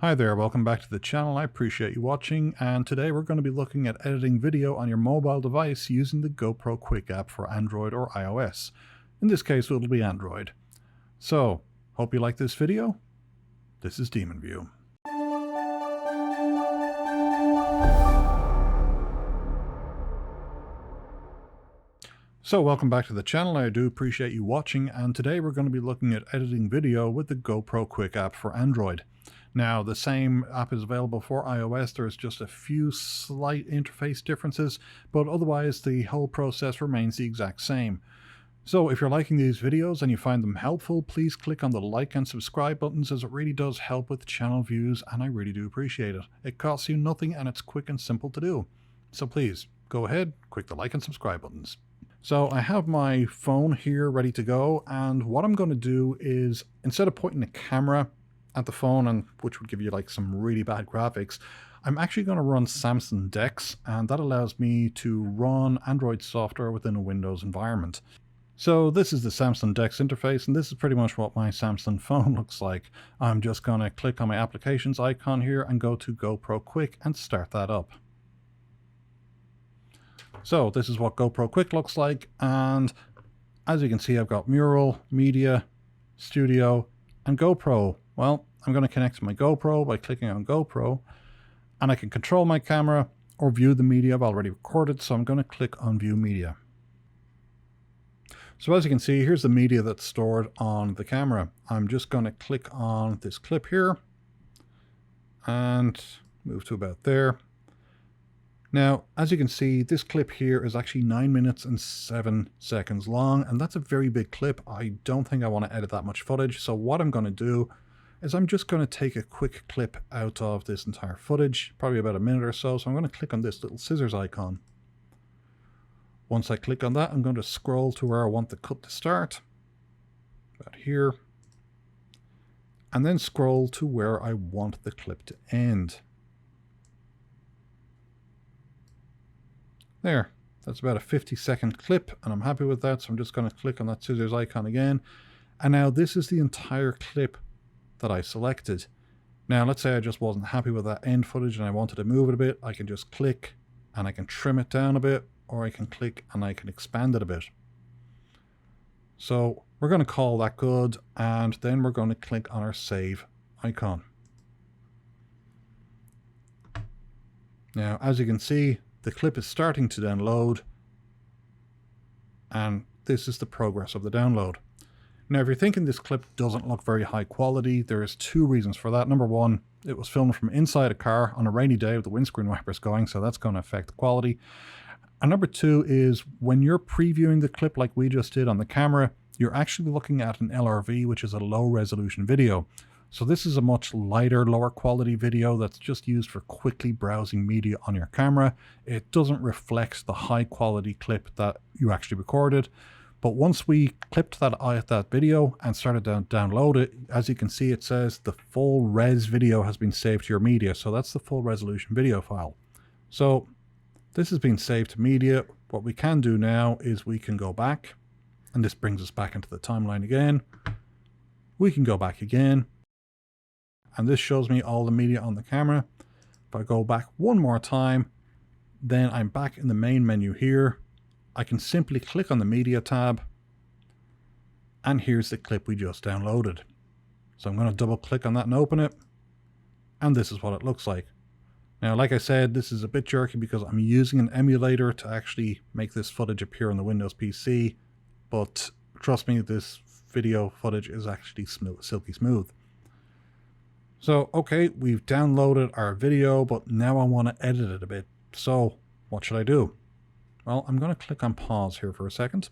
Hi there, welcome back to the channel. I appreciate you watching, and today we're going to be looking at editing video on your mobile device using the GoPro Quik app for Android or iOS. In this case, it'll be Android. So, hope you like this video. This is DemonView. So welcome back to the channel. I do appreciate you watching, and today we're going to be looking at editing video with the GoPro Quik app for Android. Now, the same app is available for iOS. There's just a few slight interface differences, but otherwise the whole process remains the exact same. So if you're liking these videos and you find them helpful, please click on the like and subscribe buttons, as it really does help with channel views and I really do appreciate it. It costs you nothing and it's quick and simple to do. So please, go ahead, click the like and subscribe buttons. So I have my phone here ready to go, and what I'm going to do is, instead of pointing the camera at the phone, and which would give you like some really bad graphics, I'm actually going to run Samsung DeX, and that allows me to run Android software within a Windows environment. So this is the Samsung DeX interface, and this is pretty much what my Samsung phone looks like. I'm just going to click on my applications icon here and go to GoPro Quik and start that up. So this is what GoPro Quik looks like, and as you can see, I've got Mural, Media, Studio, and GoPro. Well, I'm going to connect to my GoPro by clicking on GoPro, and I can control my camera or view the media I've already recorded, so I'm going to click on View Media. So as you can see, here's the media that's stored on the camera. I'm just going to click on this clip here and move to about there. Now, as you can see, this clip here is actually 9 minutes and 7 seconds long, and that's a very big clip. I don't think I want to edit that much footage, so what I'm going to do is I'm just going to take a quick clip out of this entire footage, probably about a minute or so. So I'm going to click on this little scissors icon. Once I click on that, I'm going to scroll to where I want the cut to start, about here, and then scroll to where I want the clip to end. There, that's about a 50-second clip, and I'm happy with that, so I'm just going to click on that scissors icon again. And now this is the entire clip that I selected. Now, let's say I just wasn't happy with that end footage and I wanted to move it a bit. I can just click and I can trim it down a bit, or I can click and I can expand it a bit. So we're going to call that good, and then we're going to click on our save icon. Now, as you can see, the clip is starting to download, and this is the progress of the download. Now, if you're thinking this clip doesn't look very high quality, there is two reasons for that. Number one, it was filmed from inside a car on a rainy day with the windscreen wipers going, so that's going to affect the quality. And number two is, when you're previewing the clip like we just did on the camera, you're actually looking at an LRV, which is a low resolution video. So this is a much lighter, lower quality video that's just used for quickly browsing media on your camera. It doesn't reflect the high quality clip that you actually recorded. But once we clipped that video and started to download it, as you can see, it says the full res video has been saved to your media. So that's the full resolution video file. So this has been saved to media. What we can do now is we can go back, and this brings us back into the timeline again. We can go back again, and this shows me all the media on the camera. If I go back one more time, then I'm back in the main menu here. I can simply click on the media tab, and here's the clip we just downloaded. So I'm going to double click on that and open it, and this is what it looks like. Now, like I said, this is a bit jerky because I'm using an emulator to actually make this footage appear on the Windows PC, but trust me, this video footage is actually silky smooth. So, okay, we've downloaded our video, but now I want to edit it a bit. So, what should I do? Well, I'm going to click on pause here for a second.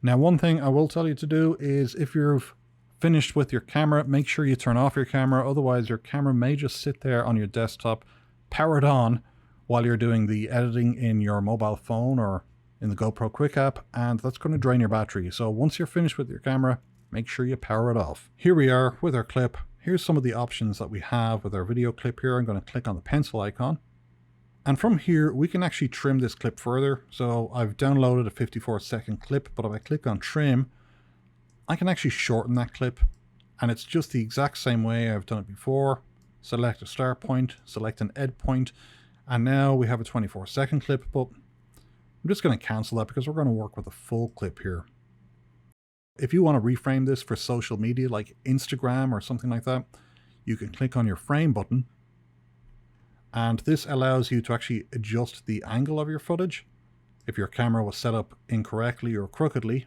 Now, one thing I will tell you to do is, if you've finished with your camera, make sure you turn off your camera. Otherwise, your camera may just sit there on your desktop, powered on, while you're doing the editing in your mobile phone or in the GoPro Quik app, and that's going to drain your battery. So once you're finished with your camera, make sure you power it off. Here we are with our clip. Here's some of the options that we have with our video clip here. I'm going to click on the pencil icon. And from here, we can actually trim this clip further. So I've downloaded a 54-second clip, but if I click on trim, I can actually shorten that clip. And it's just the exact same way I've done it before. select a start point, select an end point, and now we have a 24-second clip, but I'm just going to cancel that because we're going to work with a full clip here. If you want to reframe this for social media like Instagram or something like that, you can click on your frame button, and this allows you to actually adjust the angle of your footage. If your camera was set up incorrectly or crookedly,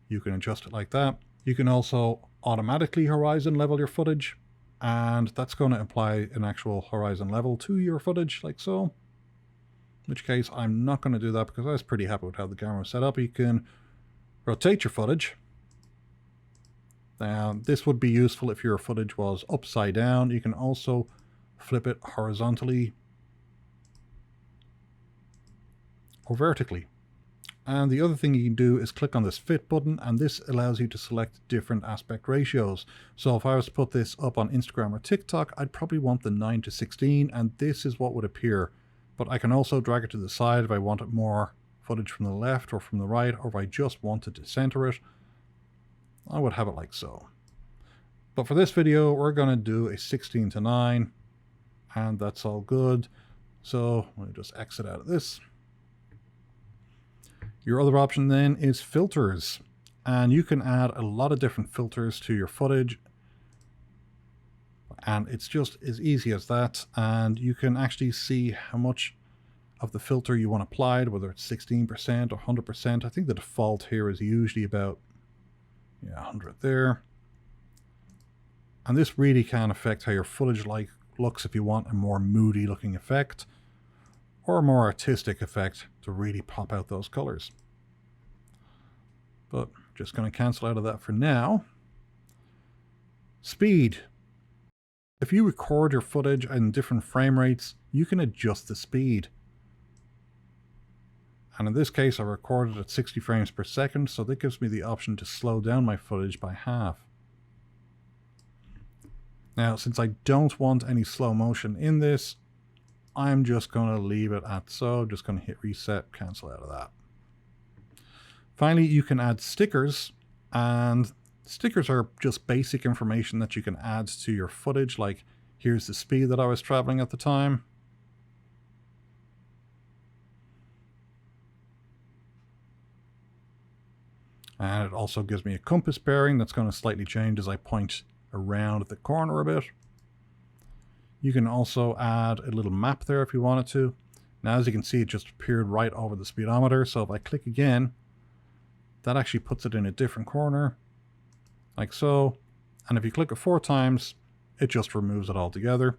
you can adjust it like that. You can also automatically horizon level your footage, and that's going to apply an actual horizon level to your footage like so. In which case I'm not going to do that because I was pretty happy with how the camera was set up. You can rotate your footage. Now this would be useful if your footage was upside down. You can also flip it horizontally or vertically. And the other thing you can do is click on this fit button, and this allows you to select different aspect ratios. So if I was to put this up on Instagram or TikTok, I'd probably want the 9:16, and this is what would appear. But I can also drag it to the side if I wanted more footage from the left or from the right, or if I just wanted to center it, I would have it like so. But for this video, we're going to do a 16:9, and that's all good. So let me just exit out of this. Your other option then is filters, and you can add a lot of different filters to your footage, and it's just as easy as that. And you can actually see how much of the filter you want applied, whether it's 16% or 100%. I think the default here is usually about 100 there. And this really can affect how your footage looks if you want a more moody looking effect or a more artistic effect to really pop out those colors. But just going to cancel out of that for now. Speed. If you record your footage in different frame rates, you can adjust the speed. And in this case, I recorded at 60 frames per second, so that gives me the option to slow down my footage by half. Now, since I don't want any slow motion in this, I'm just going to leave it at so. Just going to hit reset, cancel out of that. Finally, you can add stickers, and stickers are just basic information that you can add to your footage, like here's the speed that I was traveling at the time. And it also gives me a compass bearing that's going to slightly change as I point around the corner a bit. You can also add a little map there if you wanted to. Now, as you can see, it just appeared right over the speedometer. So if I click again, that actually puts it in a different corner, like so. And if you click it 4 times, it just removes it altogether.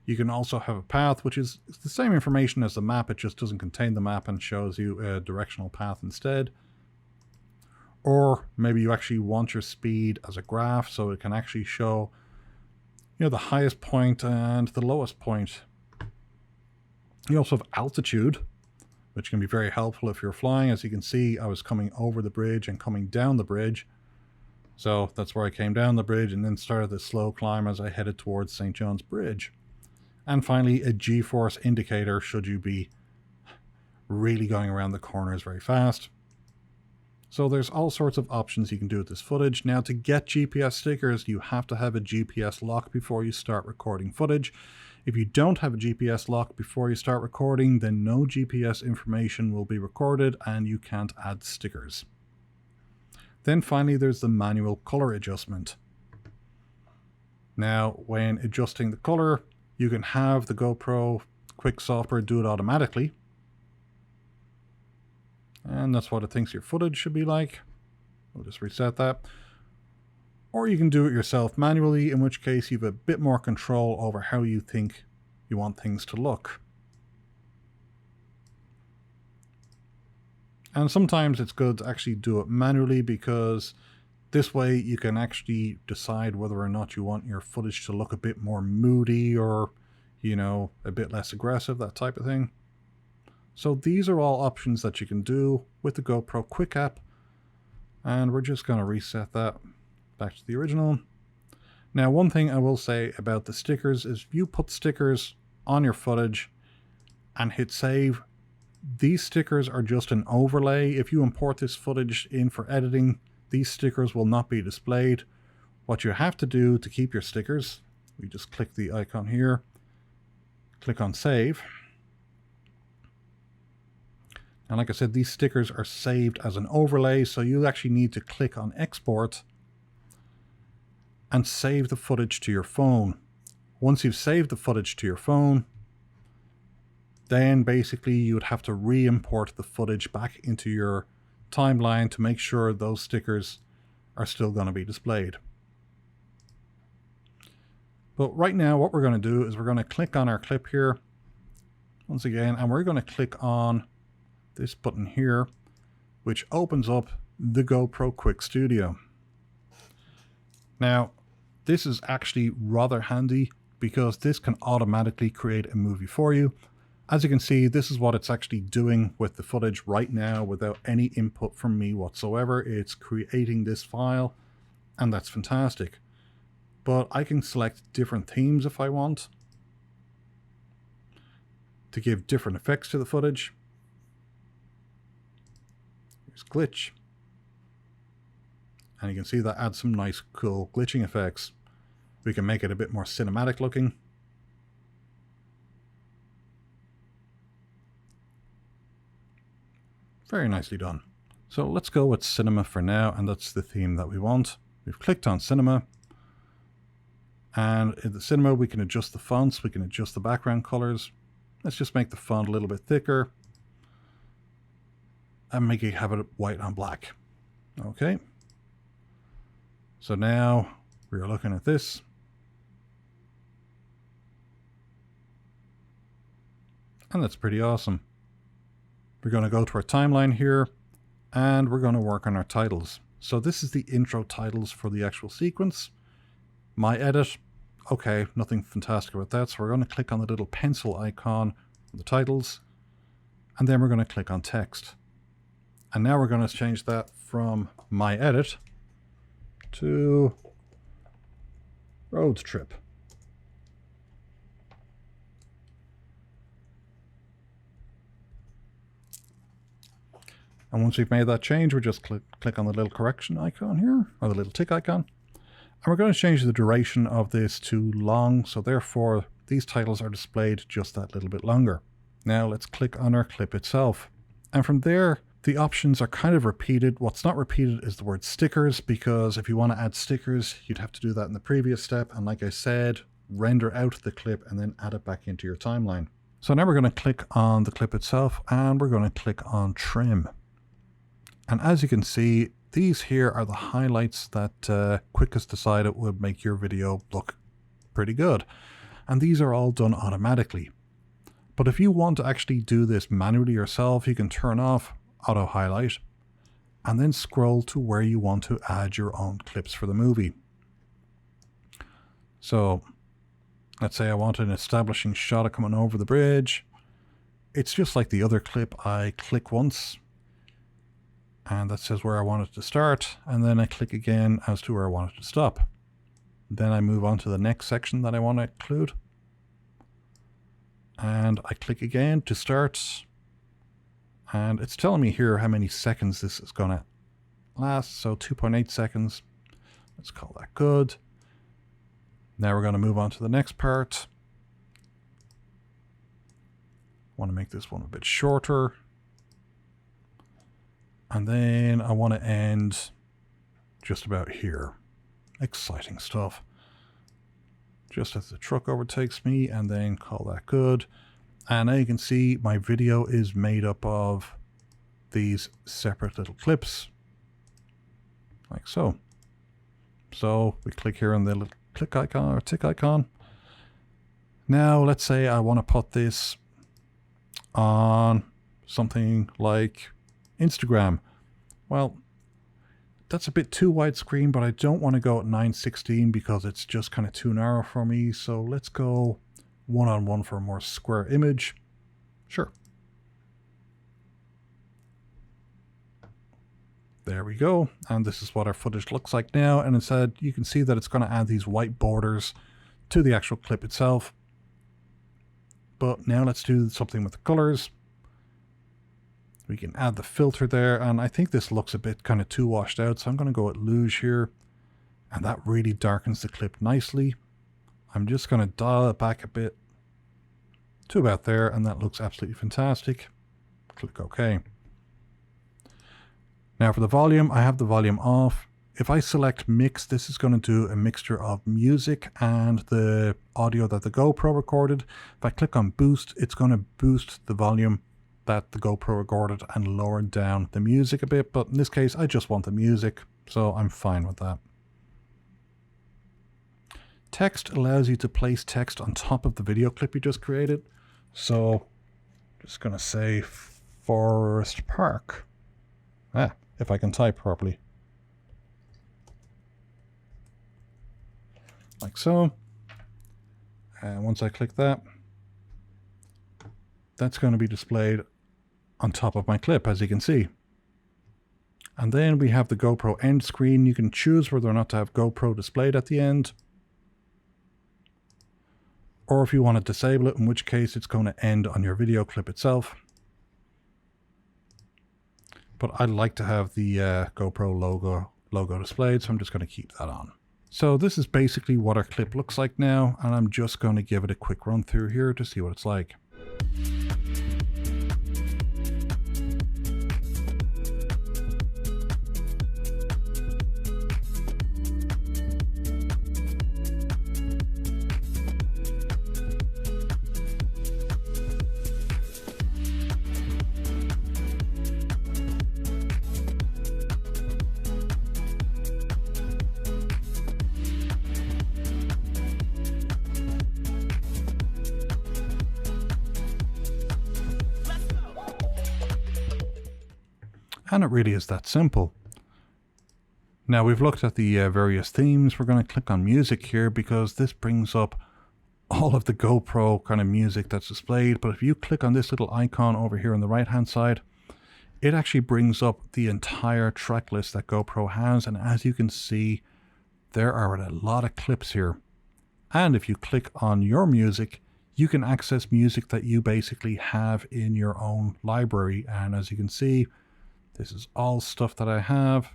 You can also have a path, which is the same information as the map. It just doesn't contain the map and shows you a directional path instead. Or maybe you actually want your speed as a graph, so it can actually show the highest point and the lowest point. You also have altitude, which can be very helpful if you're flying. As you can see, I was coming over the bridge and coming down the bridge. So that's where I came down the bridge and then started the slow climb as I headed towards St. John's Bridge. And finally, a G-force indicator should you be really going around the corners very fast. So there's all sorts of options you can do with this footage. Now, to get GPS stickers, you have to have a GPS lock before you start recording footage. If you don't have a GPS lock before you start recording, then no GPS information will be recorded and you can't add stickers. Then finally, there's the manual color adjustment. Now, when adjusting the color, you can have the GoPro Quik software do it automatically. And that's what it thinks your footage should be like. We'll just reset that. Or you can do it yourself manually, in which case you have a bit more control over how you think you want things to look. And sometimes it's good to actually do it manually, because this way you can actually decide whether or not you want your footage to look a bit more moody or, a bit less aggressive, that type of thing. So these are all options that you can do with the GoPro Quik app. And we're just going to reset that back to the original. Now, one thing I will say about the stickers is if you put stickers on your footage and hit save, these stickers are just an overlay. If you import this footage in for editing, these stickers will not be displayed. What you have to do to keep your stickers we just click the icon here, click on save. And like I said, these stickers are saved as an overlay, so you actually need to click on export and save the footage to your phone. Once you've saved the footage to your phone, then basically you would have to re-import the footage back into your timeline to make sure those stickers are still going to be displayed. But right now what we're going to do is we're going to click on our clip here once again, and we're going to click on this button here, which opens up the GoPro Quik Studio. Now, this is actually rather handy because this can automatically create a movie for you. As you can see, this is what it's actually doing with the footage right now without any input from me whatsoever. It's creating this file, and that's fantastic. But I can select different themes if I want to give different effects to the footage. Here's glitch. And you can see that adds some nice cool glitching effects. We can make it a bit more cinematic looking. Very nicely done. So let's go with cinema for now, and that's the theme that we want. We've clicked on cinema. And in the cinema, we can adjust the fonts, we can adjust the background colors. Let's just make the font a little bit thicker and make it have it white on black. Okay. So now we're looking at this. And that's pretty awesome. We're going to go to our timeline here and we're going to work on our titles. So this is the intro titles for the actual sequence. My edit. Okay, nothing fantastic about that. So we're going to click on the little pencil icon for the titles. And then we're going to click on text. And now we're going to change that from my edit to road trip. And once we've made that change, we just click on the little correction icon here, or the little tick icon. And we're going to change the duration of this to long, so therefore these titles are displayed just that little bit longer. Now let's click on our clip itself. And from there, the options are kind of repeated. What's not repeated is the word stickers, because if you want to add stickers, you'd have to do that in the previous step. And like I said, render out the clip and then add it back into your timeline. So now we're going to click on the clip itself and we're going to click on trim. And as you can see, these here are the highlights that Quik has decided would make your video look pretty good. And these are all done automatically. But if you want to actually do this manually yourself, you can turn off auto highlight and then scroll to where you want to add your own clips for the movie. So let's say I want an establishing shot of coming over the bridge. It's just like the other clip. I click once and that says where I want it to start, and then I click again as to where I want it to stop. Then I move on to the next section that I want to include, and I click again to start, and it's telling me here how many seconds this is going to last, so 2.8 seconds. Let's call that good. Now we're going to move on to the next part. I want to make this one a bit shorter. And then I want to end just about here. Exciting stuff. Just as the truck overtakes me, and then call that good. And now you can see my video is made up of these separate little clips. Like so. So we click here on the little click icon or tick icon. Now let's say I want to put this on something like Instagram. Well, that's a bit too widescreen, but I don't want to go at 9:16 because it's just kind of too narrow for me. So let's go 1:1 for a more square image. Sure. There we go. And this is what our footage looks like now. And instead, you can see that it's going to add these white borders to the actual clip itself. But now let's do something with the colors. We can add the filter there, and I think this looks a bit kind of too washed out, so I'm going to go with Luge here, and that really darkens the clip nicely. I'm just going to dial it back a bit to about there, and that looks absolutely fantastic. Click OK. Now for the volume, I have the volume off. If I select mix, this is going to do a mixture of music and the audio that the GoPro recorded. If I click on boost, it's going to boost the volume that the GoPro recorded and lower down the music a bit. But in this case, I just want the music, so I'm fine with that. Text allows you to place text on top of the video clip you just created. So just going to say Forest Park. If I can type properly. Like so. And once I click that, that's going to be displayed on top of my clip, as you can see. And then we have the GoPro end screen. You can choose whether or not to have GoPro displayed at the end, or if you want to disable it, in which case it's going to end on your video clip itself. But I'd like to have the GoPro logo displayed, so I'm just going to keep that on. So this is basically what our clip looks like now, and I'm just going to give it a quick run through here to see what it's like. And it really is that simple. Now we've looked at the various themes. We're going to click on music here because this brings up all of the GoPro kind of music that's displayed. But if you click on this little icon over here on the right hand side, it actually brings up the entire track list that GoPro has. And as you can see, there are a lot of clips here. And if you click on your music, you can access music that you basically have in your own library. And as you can see, this is all stuff that I have.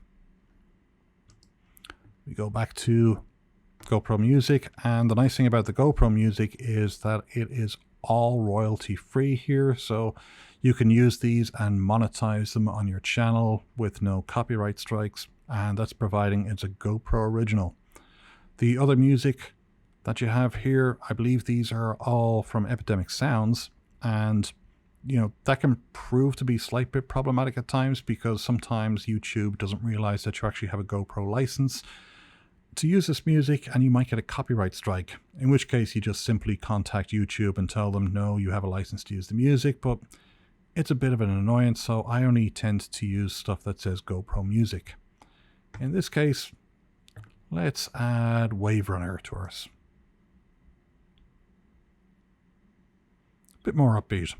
We go back to GoPro Music, and the nice thing about the GoPro Music is that it is all royalty free here, so you can use these and monetize them on your channel with no copyright strikes, and that's providing it's a GoPro original. The other music that you have here, I believe these are all from Epidemic Sounds, and you know, that can prove to be a slight bit problematic at times because sometimes YouTube doesn't realize that you actually have a GoPro license to use this music, and you might get a copyright strike, in which case you just simply contact YouTube and tell them, no, you have a license to use the music. But it's a bit of an annoyance, so I only tend to use stuff that says GoPro Music. In this case, let's add Wave Runner to ours. A bit more upbeat.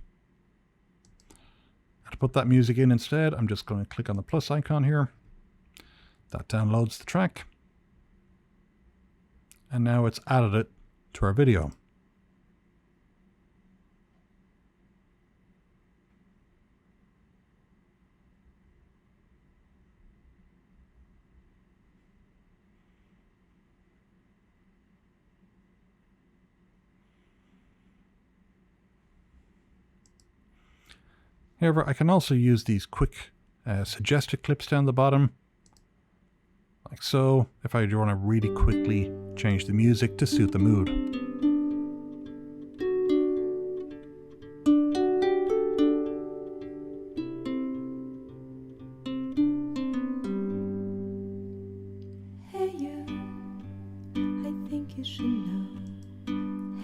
To put that music in instead, I'm just going to click on the plus icon here. That downloads the track. And now it's added it to our video. However, I can also use these quick suggested clips down the bottom, like so, if I want to really quickly change the music to suit the mood. Hey you, I think you should know.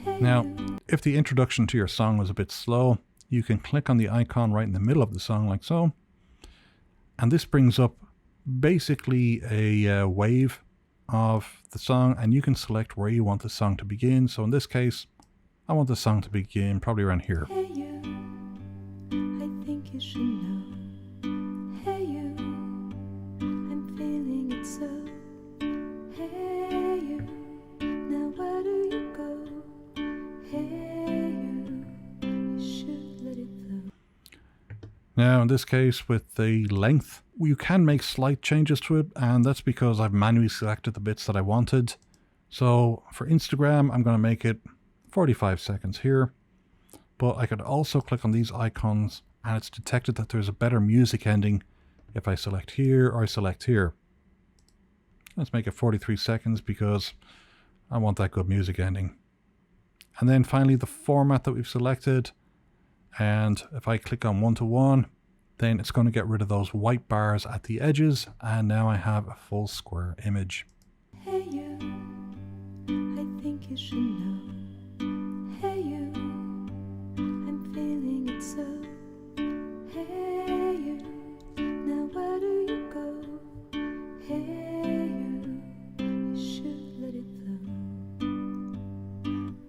Hey Now, you. if the introduction to your song was a bit slow, you can click on the icon right in the middle of the song like so. And this brings up basically a wave of the song, and you can select where you want the song to begin. So in this case, I want the song to begin probably around here. Hey you, I think you should know. Hey you, I'm feeling it so. Hey you, now where do you go? Hey you should let it flow. Now in this case, with the length, you can make slight changes to it, and that's because I've manually selected the bits that I wanted. So for Instagram, I'm going to make it 45 seconds here. But I could also click on these icons and it's detected that there's a better music ending if I select here or I select here. Let's make it 43 seconds because I want that good music ending. And then finally the format that we've selected. And if I click on 1:1, then it's going to get rid of those white bars at the edges. And now I have a full square image. Hey you, I think you should know. Hey you, I'm feeling it so. Hey you, now where do you go? Hey you, you should let it flow.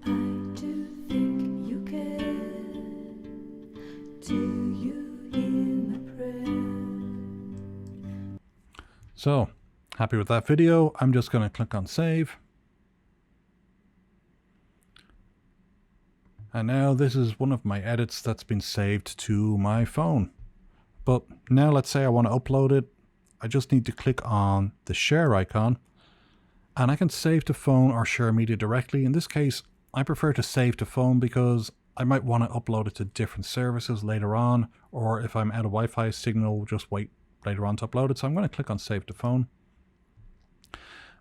I do think you care. Do you hear my prayer? So, happy with that video. I'm just going to click on save. And now this is one of my edits that's been saved to my phone. But now let's say I want to upload it. I just need to click on the share icon and I can save to phone or share media directly. In this case, I prefer to save to phone because I might want to upload it to different services later on, or if I'm out of Wi-Fi signal, just wait later on to upload it. So I'm going to click on save to phone.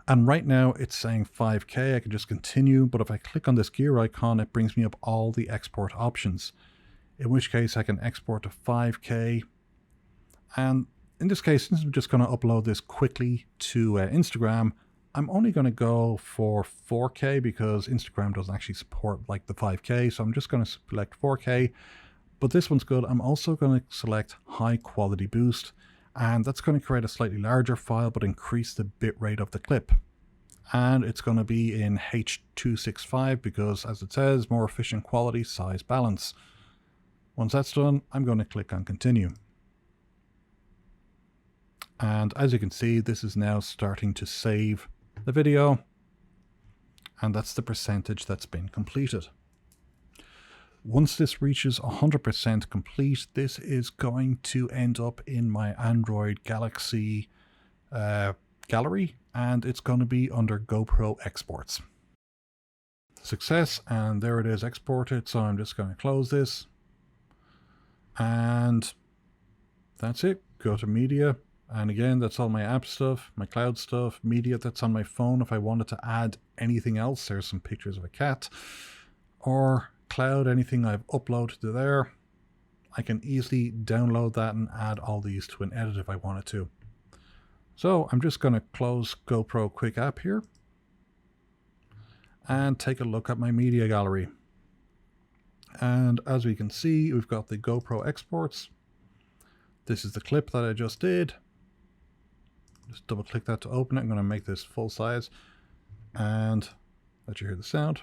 And right now it's saying 5K. I can just continue, but if I click on this gear icon, it brings me up all the export options, in which case I can export to 5K. And in this case, since I'm just going to upload this quickly to Instagram, I'm only going to go for 4K because Instagram doesn't actually support like the 5K. So I'm just going to select 4K, but this one's good. I'm also going to select high quality boost. And that's going to create a slightly larger file, but increase the bitrate of the clip. And it's going to be in H.265 because, as it says, more efficient quality, size, balance. Once that's done, I'm going to click on continue. And as you can see, this is now starting to save the video. And that's the percentage that's been completed. Once this reaches 100% complete, this is going to end up in my Android Galaxy gallery, and it's going to be under GoPro exports. Success, and there it is exported. So I'm just going to close this. And that's it. Go to media. And again, that's all my app stuff, my cloud stuff, media that's on my phone. If I wanted to add anything else, there's some pictures of a cat, or cloud, anything I've uploaded to there, I can easily download that and add all these to an edit if I wanted to. So I'm just going to close GoPro Quik app here and take a look at my media gallery. And as we can see, we've got the GoPro exports. This is the clip that I just did. Just double click that to open it. I'm going to make this full size and let you hear the sound.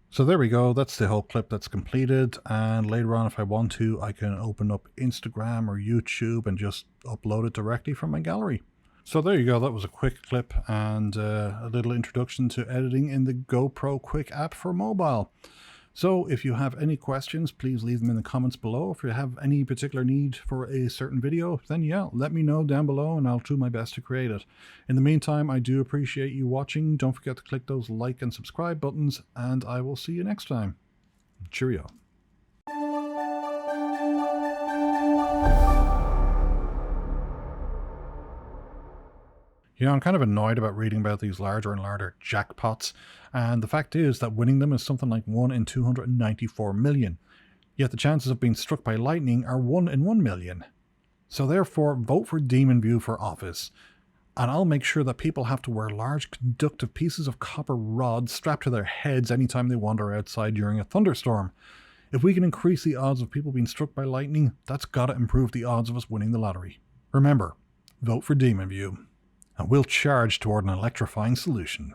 So there we go, that's the whole clip that's completed, and later on if I want to, I can open up Instagram or YouTube and just upload it directly from my gallery. So there you go, that was a quick clip and a little introduction to editing in the GoPro Quik app for mobile. So if you have any questions, please leave them in the comments below. If you have any particular need for a certain video, then yeah, let me know down below and I'll do my best to create it. In the meantime, I do appreciate you watching. Don't forget to click those like and subscribe buttons, and I will see you next time. Cheerio. You know, I'm kind of annoyed about reading about these larger and larger jackpots, and the fact is that winning them is something like 1 in 294 million. Yet the chances of being struck by lightning are 1 in 1 million. So therefore, vote for DemonView for office. And I'll make sure that people have to wear large conductive pieces of copper rods strapped to their heads anytime they wander outside during a thunderstorm. If we can increase the odds of people being struck by lightning, that's gotta improve the odds of us winning the lottery. Remember, vote for DemonView, and we'll charge toward an electrifying solution.